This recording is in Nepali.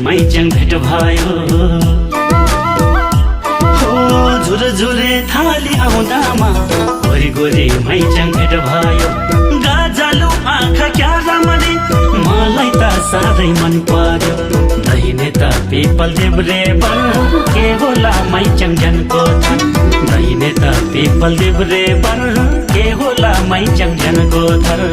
मैच्याङ भेट भयो हो झुरझुरे थाली आउँदामा गोरी गोरी मैच्याङ भेट भयो गाजालु आँखा क्या राम्ररी मलाई त साह्रै मन पर्यो दाहिने त पिपल देब्रे बर के होला मैच्याङ जनको थर दाहिने त पिपल देब्रे बर के होला मैच्याङ जनको थर